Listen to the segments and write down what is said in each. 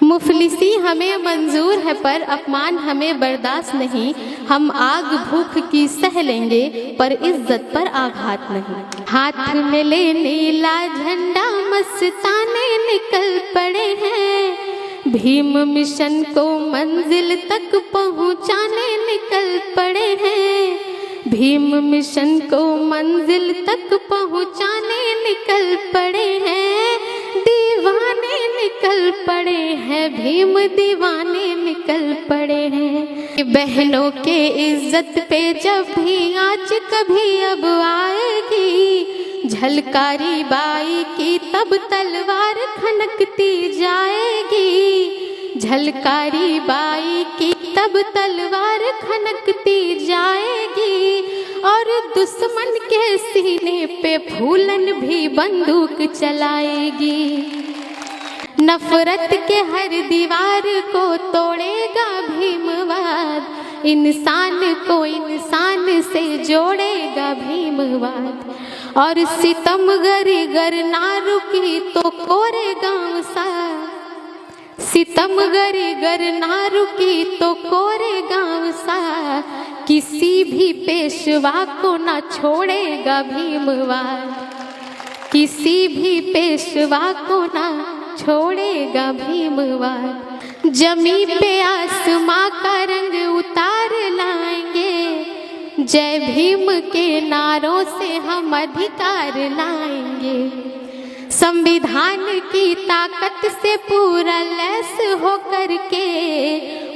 मुफलिसी हमें मंजूर है पर अपमान हमें बर्दाश्त नहीं। हम आग भूख की सह लेंगे पर इज्जत पर आघात नहीं। हाथ में ले नीला झंडा मस्ताने निकल पड़े हैं। भीम मिशन को मंजिल तक पहुंचाने निकल पड़े हैं। भीम मिशन को मंजिल तक पहुंचाने निकल पड़े हैं। दीवाने निकल पड़े हैं, भीम दीवाने निकल पड़े हैं। बहनों के इज्जत पे जब भी आँच कभी अब आएगी, झलकारी बाई की तब तलवार खनकती जाएगी। झलकारी बाई की तब तलवार खनकती जाएगी और दुश्मन के सीने पे फूलन भी बंदूक चलाएगी। नफरत के हर दीवार को तोड़ेगा भीमवाद, इंसान को इंसान से जोड़ेगा भीमवाद। और सितमगर गर ना रुकी तो कोरे गाँव सा, सितमगर गर ना रुकी तो कोरे गाँव सा। किसी भी पेशवा को ना छोड़ेगा भीमवाद, किसी भी पेशवा को ना छोड़ेगा भीमवाद। जमी पे आसमां का रंग उतार लाएंगे, जय भीम के नारों से हम अधिकार लाएंगे। संविधान की ताकत से पूरा लैस होकर के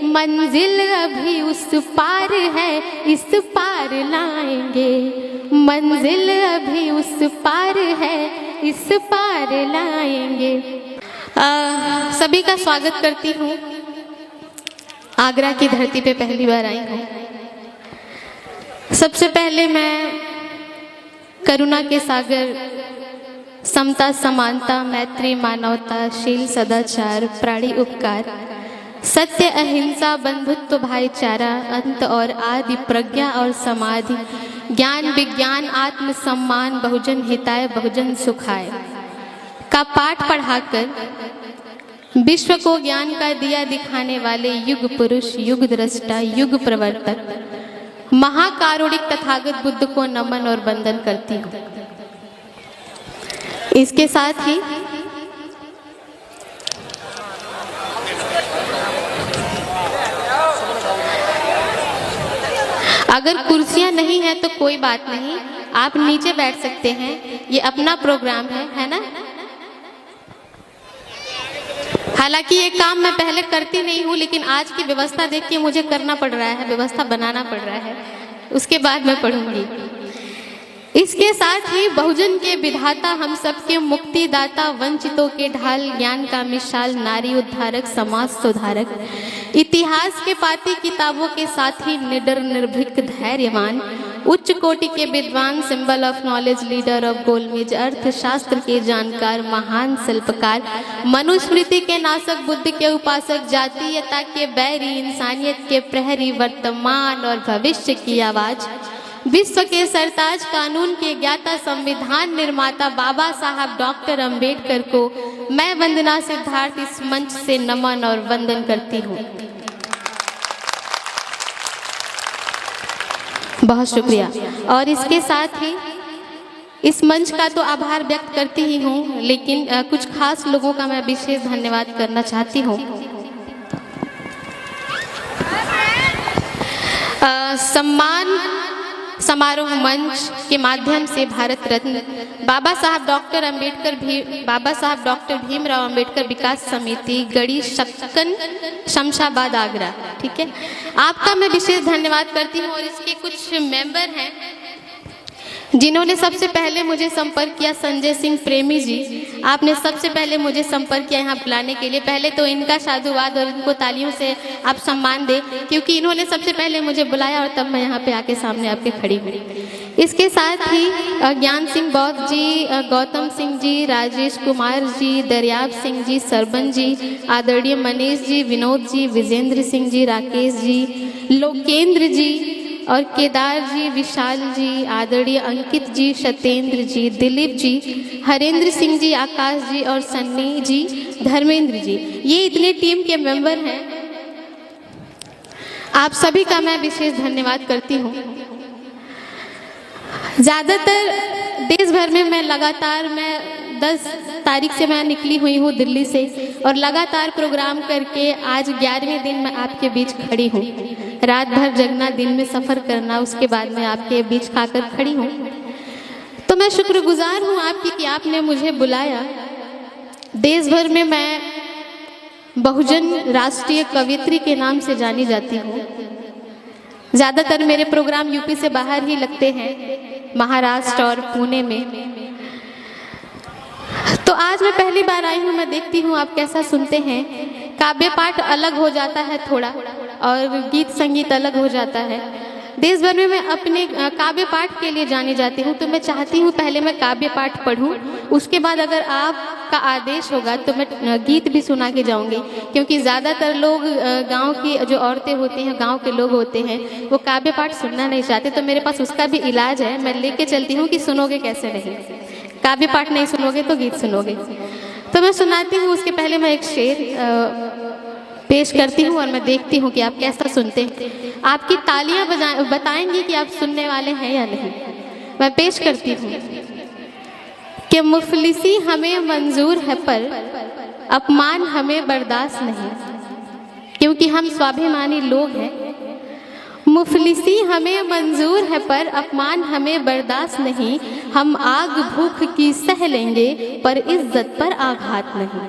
मंजिल अभी उस पार है, इस पार लाएंगे। मंजिल अभी उस पार है, इस पार लाएंगे। सभी का स्वागत करती हूँ। आगरा की धरती पे पहली बार आई हूँ। सबसे पहले मैं करुणा के सागर, समता समानता मैत्री मानवता शील सदाचार प्राणी उपकार सत्य अहिंसा बंधुत्व भाईचारा अंत और आदि प्रज्ञा और समाधि ज्ञान विज्ञान आत्म सम्मान बहुजन हिताय बहुजन सुखाय का पाठ पढ़ाकर विश्व को ज्ञान का दिया दिखाने वाले युग पुरुष युग दृष्टा युग प्रवर्तक महाकारुणिक तथागत बुद्ध को नमन और वंदन करती हूँ। इसके साथ ही अगर कुर्सियां नहीं है तो कोई बात नहीं, आप नीचे बैठ सकते हैं, ये अपना प्रोग्राम है ना। हालांकि ये काम मैं पहले करती नहीं हूँ, लेकिन आज की व्यवस्था देख के मुझे करना पड़ रहा है, व्यवस्था बनाना पड़ रहा है, उसके बाद मैं पढ़ूंगी। इसके साथ ही बहुजन के विधाता हम सबके मुक्तिदाता वंचितों के ढाल ज्ञान का मिसाल नारी उद्धारक समाज सुधारक इतिहास के पाती किताबों के साथ ही निडर निर्भीक धैर्यवान उच्च कोटि के विद्वान symbol of knowledge leader of गोलमेज अर्थशास्त्र के जानकार महान शिल्पकार मनुस्मृति के नासक बुद्ध के उपासक जातीयता के बैरी इंसानियत के प्रहरी वर्तमान और भविष्य की आवाज विश्व के सरताज कानून के ज्ञाता संविधान निर्माता बाबा साहब डॉक्टर अंबेडकर को मैं वंदना सिद्धार्थ इस मंच से नमन और वंदन करती हूँ। बहुत शुक्रिया। और इसके साथ ही इस मंच का तो आभार व्यक्त करती ही हूँ, लेकिन कुछ खास लोगों का मैं विशेष धन्यवाद करना चाहती हूँ। सम्मान समारोह मंच के माध्यम से भारत रत्न बाबा साहब डॉक्टर भीमराव अंबेडकर विकास समिति गढ़ी शक्कन शमशाबाद आगरा, ठीक है, आपका मैं विशेष धन्यवाद करती हूँ। और इसके कुछ मेंबर हैं जिन्होंने सबसे पहले मुझे संपर्क किया। संजय सिंह प्रेमी जी, आपने सबसे पहले मुझे संपर्क किया यहाँ बुलाने के लिए। पहले तो इनका साधुवाद और इनको तालियों से आप सम्मान दें, क्योंकि इन्होंने सबसे पहले मुझे बुलाया और तब मैं यहाँ पे आके सामने आपके खड़ी हुई। इसके साथ ही ज्ञान सिंह बौद्ध जी, गौतम सिंह जी, राजेश कुमार जी, दरियाब सिंह जी, सरबन जी, आदरणीय मनीष जी, विनोद जी, विजेंद्र सिंह जी, राकेश जी, लोकेंद्र जी और केदार जी, विशाल जी, आदरणीय अंकित जी, सत्येंद्र जी, दिलीप जी, हरेंद्र सिंह जी, आकाश जी और सन्नी जी, धर्मेंद्र जी, ये इतने टीम के मेंबर हैं। आप सभी का मैं विशेष धन्यवाद करती हूँ। ज़्यादातर देश भर में मैं लगातार 10 तारीख से मैं निकली हुई हूँ दिल्ली से, और लगातार प्रोग्राम करके आज 11वें दिन मैं आपके बीच खड़ी हूँ। रात भर जगना, दिन में सफ़र करना, उसके बाद मैं आपके बीच खाकर खड़ी हूँ। तो मैं शुक्रगुजार हूँ आपकी कि आपने मुझे बुलाया। देश भर में मैं बहुजन राष्ट्रीय कवियत्री के नाम से जानी जाती हूँ। ज़्यादातर मेरे प्रोग्राम यूपी से बाहर ही लगते हैं, महाराष्ट्र और पुणे में। तो आज मैं पहली बार आई हूँ, मैं देखती हूँ आप कैसा सुनते हैं। काव्य पाठ अलग हो जाता है थोड़ा, और गीत संगीत अलग हो जाता है। देश भर में मैं अपने काव्य पाठ के लिए जानी जाती हूँ, तो मैं चाहती हूँ पहले मैं काव्य पाठ पढ़ूँ, उसके बाद अगर आपका आदेश होगा तो मैं गीत भी सुना के जाऊँगी। क्योंकि ज़्यादातर लोग, गांव की जो औरतें होती हैं, गांव के लोग होते हैं, वो काव्य पाठ सुनना नहीं चाहते। तो मेरे पास उसका भी इलाज है, मैं लेके चलती हूँ कि सुनोगे कैसे नहीं। काव्य पाठ नहीं सुनोगे तो गीत सुनोगे। तो मैं सुनाती हूँ, उसके पहले मैं एक शेर पेश करती हूँ और मैं देखती हूँ कि आप कैसा सुनते हैं। आपकी तालियां बताएंगी कि आप सुनने वाले हैं या नहीं। मैं पेश करती हूँ कि मुफलिसी हमें मंजूर है पर अपमान हमें बर्दाश्त नहीं, क्योंकि हम स्वाभिमानी लोग हैं। मुफलिसी हमें मंजूर है पर अपमान हमें बर्दाश्त नहीं, हम आग भूख की सह लेंगे पर इज्जत पर आघात नहीं।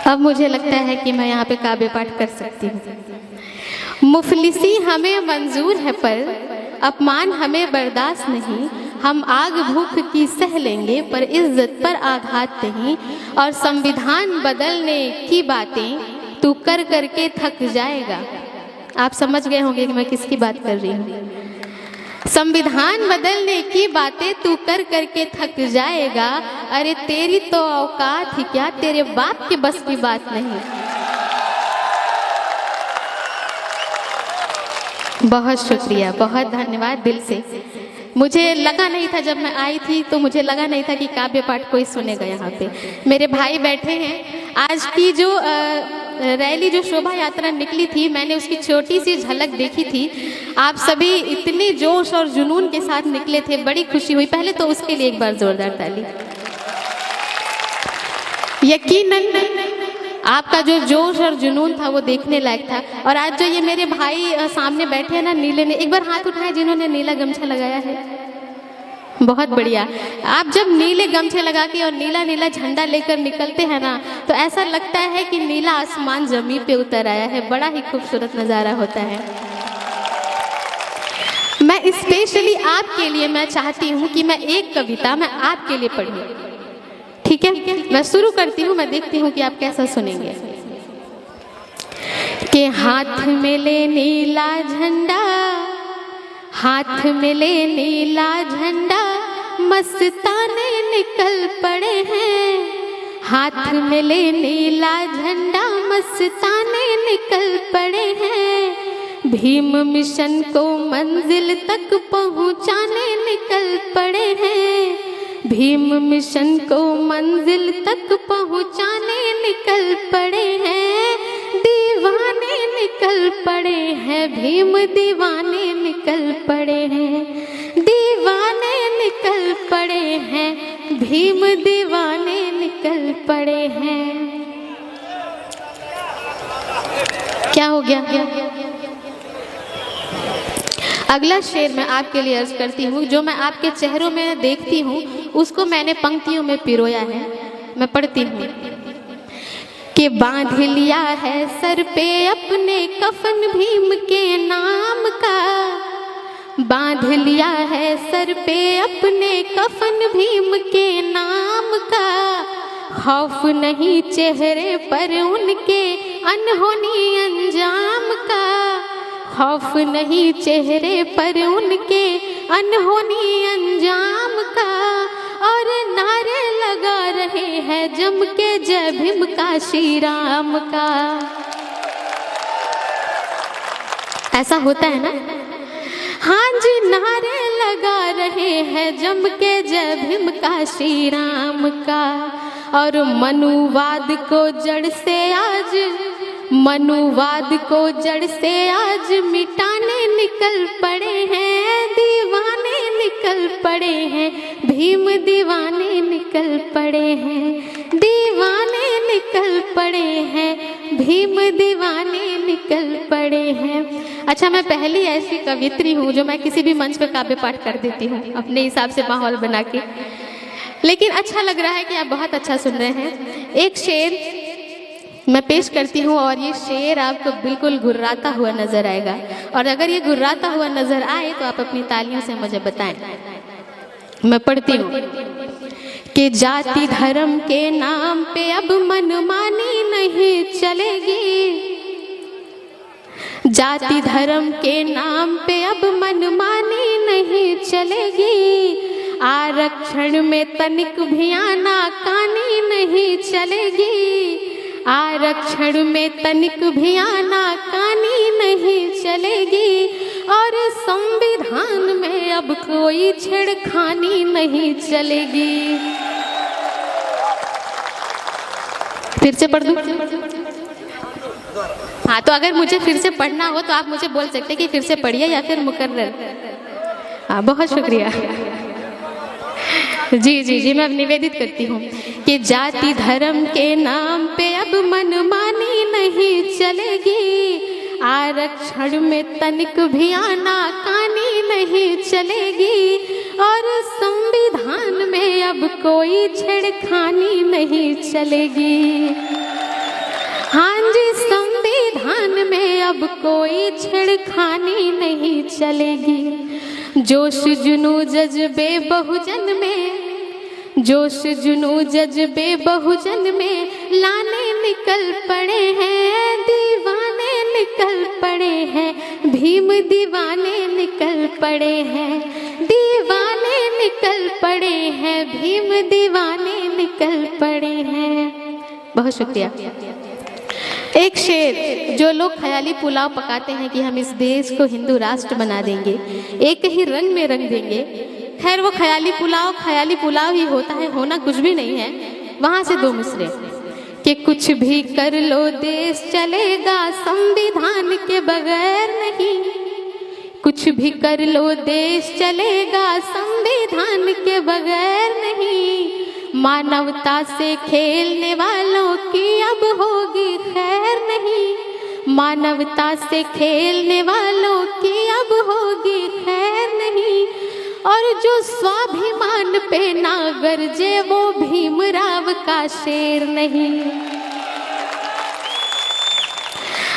अब मुझे लगता है कि मैं यहाँ पे काव्य पाठ कर सकती हूँ। मुफलिसी हमें मंजूर है पर अपमान हमें बर्दाश्त नहीं, हम आग भूख की सह लेंगे पर इज्जत पर आघात नहीं। और संविधान बदलने की बातें तू कर करके थक जाएगा। आप समझ गए होंगे कि मैं किसकी बात कर रही हूँ। संविधान बदलने की बातें तू कर करके थक जाएगा। अरे तेरी तो औकात ही क्या, तेरे बाप के बस की बात नहीं। बहुत शुक्रिया, बहुत धन्यवाद दिल से। मुझे लगा नहीं था, जब मैं आई थी तो मुझे लगा नहीं था कि काव्य पाठ कोई सुनेगा यहाँ पे। मेरे भाई बैठे हैं। आज की जो रैली, जो शोभा यात्रा निकली थी, मैंने उसकी छोटी सी झलक देखी थी। आप सभी इतने जोश और जुनून के साथ निकले थे, बड़ी खुशी हुई। पहले तो उसके लिए एक बार जोरदार ताली। यकीनन आपका जो जोश और जुनून था वो देखने लायक था। और आज जो ये मेरे भाई सामने बैठे हैं ना, नीले ने, एक बार हाथ उठाए जिन्होंने नीला गमछा लगाया है। बहुत बढ़िया। आप जब नीले गमछे लगा के और नीला नीला झंडा लेकर निकलते हैं ना, तो ऐसा लगता है कि नीला आसमान जमीन पे उतर आया है। बड़ा ही खूबसूरत नज़ारा होता है। मैं स्पेशली आपके लिए मैं चाहती हूँ कि मैं एक कविता मैं आपके लिए पढ़ूँ, ठीक है? मैं शुरू करती हूँ, मैं देखती हूँ कि आप कैसा सुनेंगे। कि हाथ में ले नीला झंडा, हाथ में ले नीला झंडा, मस्ताने निकल पड़े हैं। हाथ में ले नीला झंडा, मस्ताने निकल पड़े हैं। भीम मिशन को मंजिल तक पहुँचाने निकल पड़े हैं। भीम मिशन को मंजिल तक पहुँचाने निकल पड़े हैं। दीवाने निकल पड़े हैं, भीम दीवाने निकल पड़े हैं। दीवाने निकल पड़े हैं, भीम दीवाने निकल पड़े हैं। क्या हो गया? अगला शेर मैं आपके लिए अर्ज करती हूँ। जो मैं आपके चेहरों में देखती हूँ उसको मैंने पंक्तियों में पिरोया है। मैं पढ़ती हूँ कि बांध लिया है सर पे अपने कफन भीम के नाम का। बांध लिया है सर पे अपने कफन भीम के नाम का। खौफ नहीं चेहरे पर उनके अनहोनी अंजाम का। खौफ नहीं चेहरे पर उनके अनहोनी अंजाम का। और नारे लगा रहे हैं जम के जय भीम का, श्री राम का। ऐसा होता है ना। हाँ जी, नारे लगा रहे हैं जम के जय भीम का, श्री राम का, और मनुवाद को जड़ से आज, मनुवाद को जड़ से आज मिटाने निकल पड़े हैं, दीवाने निकल पड़े हैं, भीम दीवाने निकल पड़े हैं, दीवाने निकल पड़े हैं, भीम दीवाने निकल पड़े हैं। अच्छा, मैं पहली ऐसी कवित्री हूँ जो मैं किसी भी मंच पर काव्य पाठ कर देती हूँ अपने हिसाब से माहौल बना के, लेकिन अच्छा लग रहा है कि आप बहुत अच्छा सुन रहे हैं। एक शेर मैं पेश करती हूँ और ये शेर आपको बिल्कुल गुर्राता हुआ नजर आएगा, और अगर ये गुर्राता हुआ नजर आए तो आप अपनी तालियों से मुझे बताएं। मैं पढ़ती हूँ कि जाति धर्म के नाम पे अब मनमानी नहीं चलेगी, जाति धर्म के नाम पे अब मनमानी नहीं चलेगी, आरक्षण में तनिक भी आनाकानी नहीं चलेगी, आरक्षण में तनिक भी आनाकानी नहीं चलेगी, और संविधान में अब कोई छेड़खानी नहीं चलेगी। फिर से पढ़ दूं? हाँ, तो अगर मुझे फिर से पढ़ना हो तो आप मुझे बोल सकते हैं कि फिर से पढ़िए या फिर मुकर्रर। हाँ, बहुत शुक्रिया। जी जी जी, मैं अब निवेदित करती हूँ कि जाति धर्म के नाम पे अब मनमानी नहीं चलेगी, आरक्षण में तनिक भी आनाकानी नहीं चलेगी, और संविधान में अब कोई छेड़खानी नहीं चलेगी। हाँ जी, संविधान में अब कोई छेड़खानी नहीं चलेगी। जोश जुनू जज्बे बहुजन में, जोश जुनू जज्बे बहुजन में लाने निकल पड़े हैं, दीवाने निकल पड़े हैं, भीम दीवाने निकल पड़े हैं, दीवाने निकल पड़े हैं, भीम दीवाने निकल पड़े हैं। बहुत शुक्रिया। एक शेर, जो लोग ख्याली पुलाव पकाते हैं कि हम इस देश को हिंदू राष्ट्र बना देंगे, एक ही रंग में रंग देंगे, खैर वो ख्याली पुलाव ही होता है, होना कुछ भी नहीं है। वहाँ से दो मिसरे कि कुछ भी कर लो देश चलेगा संविधान के बगैर नहीं, कुछ भी कर लो देश चलेगा संविधान के बगैर नहीं, मानवता से खेलने वालों की अब होगी खैर नहीं, मानवता से खेलने वालों की अब होगी खैर नहीं, और जो स्वाभिमान पे ना गरजे वो भीमराव का शेर नहीं।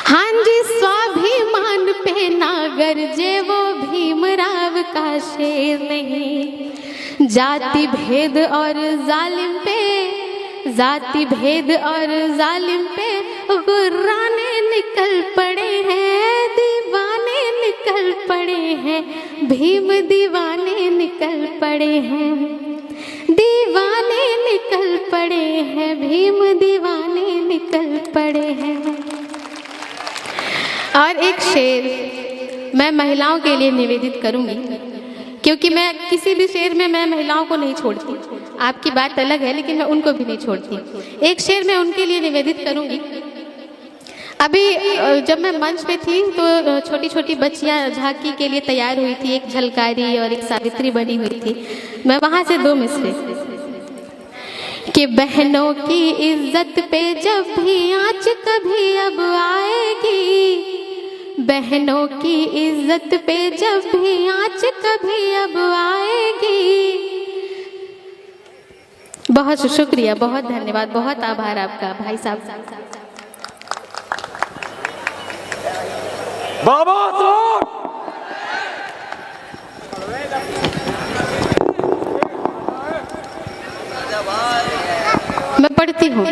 हाँ जी, स्वाभिमान पे ना गरजे वो भीमराव का शेर नहीं। जाति भेद और जालिम पे, जाति भेद और जालिम पे गुर्राने निकल पड़े हैं, दीवाने निकल पड़े हैं, भीम दीवाने निकल पड़े हैं, दीवाने निकल पड़े हैं, भीम दीवाने निकल पड़े हैं। और एक शेर मैं महिलाओं के लिए निवेदित करूंगी, क्योंकि मैं किसी भी शेर में मैं महिलाओं को नहीं छोड़ती, आपकी बात अलग है लेकिन मैं उनको भी नहीं छोड़ती। एक शेर मैं उनके लिए निवेदित करूंगी। अभी जब मैं मंच पे थी तो छोटी छोटी बच्चियां झांकी के लिए तैयार हुई थी, एक झलकारी और एक सावित्री बनी हुई थी। मैं वहां से दो मिसरे कि बहनों की इज्जत पे जब भी आँच कभी अब आएगी, बहनों की इज्जत पे जब भी आँच कभी अब आएगी। बहुत शुक्रिया, बहुत धन्यवाद, बहुत आभार आपका भाई साहब। बाबा साहब, मैं पढ़ती हूँ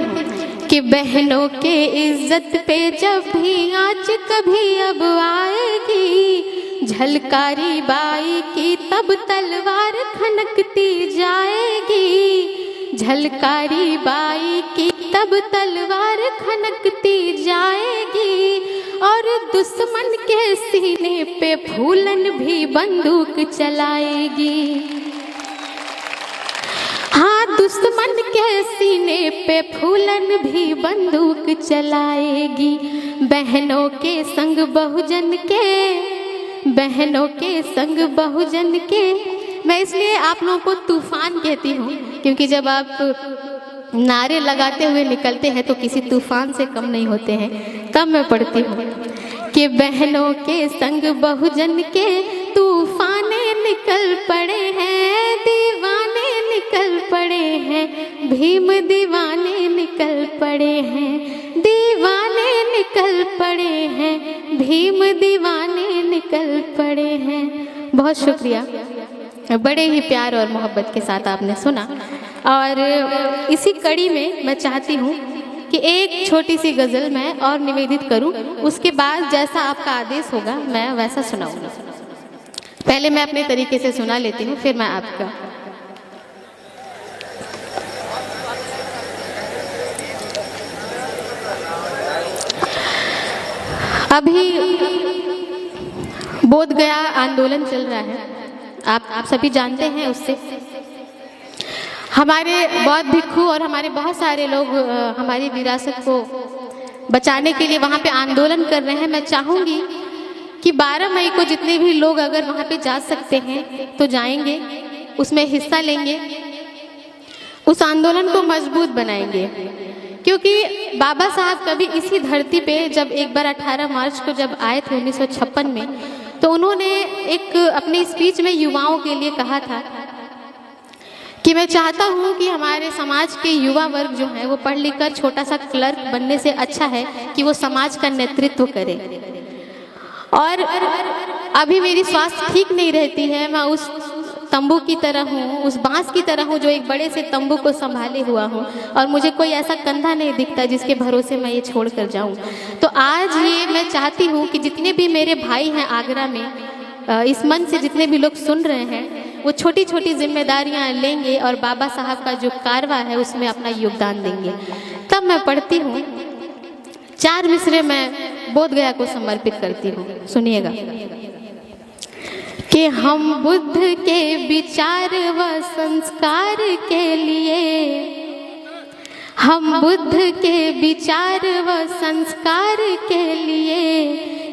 कि बहनों के इज्जत पे जब भी आँच कभी अब आएगी, झलकारी बाई की तब तलवार खनकती जाएगी, झलकारी बाई की तब तलवार खनकती जाएगी, और दुश्मन के सीने पे फूलन भी बंदूक चलाएगी। हाँ, दुश्मन के सीने पे फूलन भी बंदूक चलाएगी। बहनों के संग बहुजन के, बहनों के संग बहुजन के। मैं इसलिए आप लोगों को तूफान कहती हूँ क्योंकि जब आप नारे लगाते हुए निकलते हैं तो किसी तूफान से कम नहीं होते हैं। तब मैं पढ़ती हूँ कि बहनों के संग बहुजन के तूफाने निकल पड़े हैं, दीवाने निकल पड़े हैं, भीम दीवाने निकल पड़े हैं, दीवाने निकल पड़े हैं, भीम दीवाने निकल पड़े हैं। बहुत शुक्रिया, बड़े ही प्यार और मोहब्बत के साथ आपने सुना। और इसी कड़ी में मैं चाहती हूँ कि एक छोटी सी गज़ल मैं और निवेदित करूँ, उसके बाद जैसा आपका आदेश होगा मैं वैसा सुनाऊँगी। पहले मैं अपने तरीके से सुना लेती हूँ, फिर मैं आपका। अभी बोध गया आंदोलन चल रहा है, आप सभी जानते हैं। उससे हमारे बौद्ध भिक्षु और हमारे बहुत सारे लोग हमारी विरासत को बचाने के लिए वहाँ पे आंदोलन कर रहे हैं। मैं चाहूँगी कि 12 मई को जितने भी लोग अगर वहाँ पे जा सकते हैं तो जाएंगे, उसमें हिस्सा लेंगे, उस आंदोलन को मजबूत बनाएंगे। क्योंकि बाबा साहब कभी इसी धरती पे जब एक बार 18 मार्च को जब आए थे 1956 में, तो उन्होंने एक अपनी स्पीच में युवाओं के लिए कहा था कि मैं चाहता हूँ कि हमारे समाज के युवा वर्ग जो है वो पढ़ लिख कर छोटा सा क्लर्क बनने से अच्छा है कि वो समाज का नेतृत्व करे। और अभी मेरी स्वास्थ्य ठीक नहीं रहती है, मैं उस तंबू की तरह हूँ, उस बांस की तरह हूँ जो एक बड़े से तंबू को संभाले हुआ हूँ, और मुझे कोई ऐसा कंधा नहीं दिखता जिसके भरोसे मैं ये छोड़ कर जाऊँ। तो आज ये मैं चाहती हूँ कि जितने भी मेरे भाई हैं आगरा में, इस मन से जितने भी लोग सुन रहे हैं, वो छोटी छोटी जिम्मेदारियां लेंगे और बाबा साहब का जो कारवा है उसमें अपना योगदान देंगे। तब मैं पढ़ती हूँ 4 मिसरे मैं बोध गया को समर्पित करती हूँ। सुनिएगा कि हम बुद्ध के विचार व संस्कार के लिए, हम बुद्ध के विचार व संस्कार के लिए,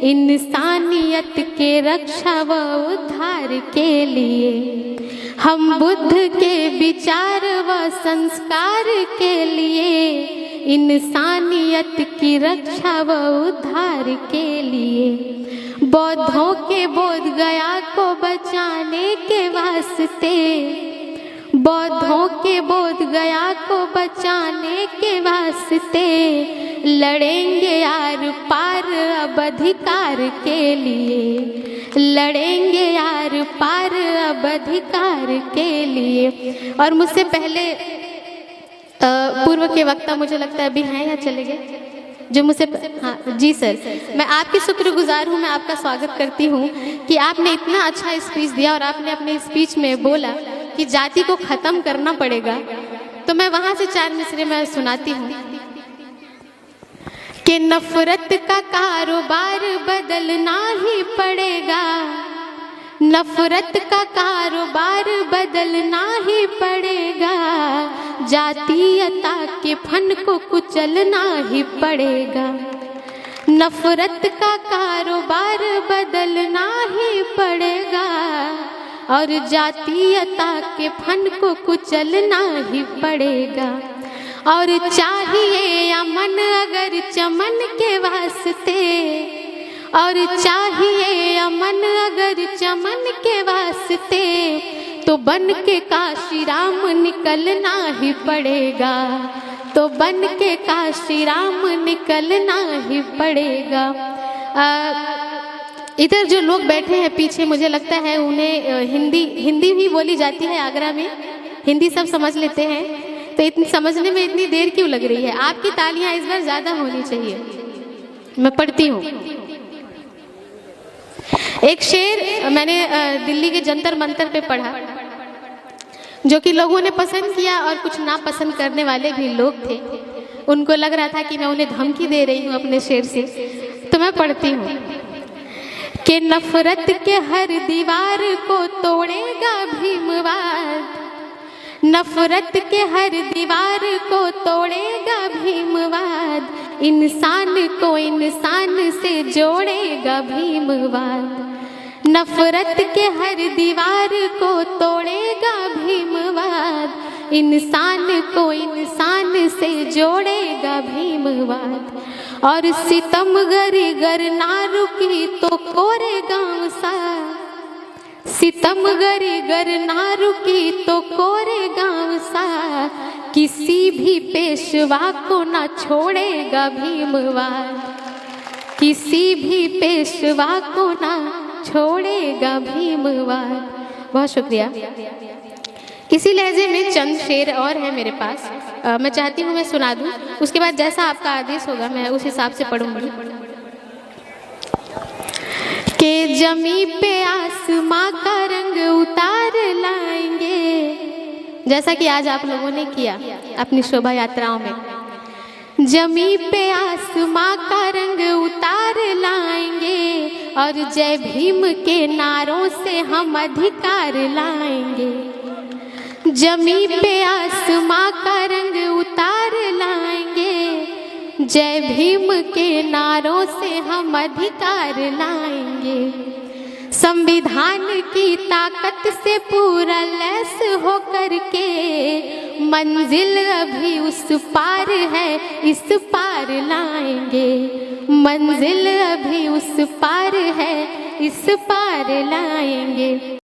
इंसानियत के रक्षा व उद्धार के लिए, हम बुद्ध के विचार व संस्कार के लिए, इंसानियत की रक्षा व उद्धार के लिए, बौद्धों के बोध गया को बचाने के वास्ते, बौद्धों के बोध गया को बचाने के वास्ते, लड़ेंगे यार पार अब अधिकार के लिए, लड़ेंगे यार पार अब अधिकार के लिए। और मुझसे पहले पूर्व के वक्ता मुझे लगता है अभी हैं या चले गए, जो मुझसे, हाँ जी सर, मैं आपकी शुक्रगुजार हूँ, मैं आपका स्वागत करती हूँ कि आपने इतना अच्छा स्पीच दिया और आपने अपने स्पीच में बोला कि जाति को खत्म करना पड़ेगा। तो मैं वहाँ से 4 मिसरे में सुनाती हूँ कि नफरत का कारोबार बदलना ही पड़ेगा, नफरत का कारोबार बदलना ही पड़ेगा, जातीयता के फन को कुचलना ही पड़ेगा, नफरत का कारोबार बदलना ही पड़ेगा, और जातीयता के फन को कुचलना ही पड़ेगा। और चाहिए अमन अगर चमन के वास्ते, और चाहिए अमन अगर चमन के वास्ते, तो बन के काशी राम निकलना ही पड़ेगा, तो बन के काशी राम निकलना ही पड़ेगा। इधर जो लोग बैठे हैं पीछे, मुझे लगता है उन्हें हिंदी भी बोली जाती है आगरा में, हिंदी सब समझ लेते हैं, तो इतनी समझने में इतनी देर क्यों लग रही है? आपकी तालियां इस बार ज़्यादा होनी चाहिए। मैं पढ़ती हूँ एक शेर, मैंने दिल्ली के जंतर मंतर पे पढ़ा, जो कि लोगों ने पसंद किया और कुछ ना पसंद करने वाले भी लोग थे। उनको लग रहा था कि मैं उन्हें धमकी दे रही हूँ अपने शेर से, तो मैं पढ़ती हूँ कि नफरत के हर दीवार को तोड़ेगा भीमवाद, नफरत के हर दीवार को तोड़ेगा भीमवाद, इंसान को इंसान से जोड़ेगा भीमवाद, नफरत के हर दीवार को तोड़ेगा भीमवाद, इंसान को इंसान से जोड़ेगा भीमवाद। और सितमगरी गर ना रुकी तो कोरे गाँव सा, सितमगरी गर ना रुकी तो कोरे गाँव सा, किसी भी पेशवा को ना छोड़ेगा भीमवाद, किसी भी पेशवा को ना छोड़ेगा भीमवाद। बहुत शुक्रिया। इसी लहजे में चंद शेर और है मेरे पास, मैं चाहती हूँ मैं सुना दूँ, उसके बाद जैसा आपका आदेश होगा मैं उस हिसाब से पढ़ूंगी। के जमी पे आसमां का रंग उतार लाएंगे, जैसा कि आज आप लोगों ने किया अपनी शोभा यात्राओं में, जमी पे आसमां का रंग उतार लाएंगे और जय भीम के नारों से हम अधिकार लाएंगे, जमी पे आसमां का रंग उतार लाएंगे, जय भीम के नारों से हम अधिकार लाएंगे, संविधान की ताकत से पूरा लैस होकर के मंजिल अभी उस पार है, इस पार लाएंगे, मंजिल अभी उस पार है, इस पार लाएंगे।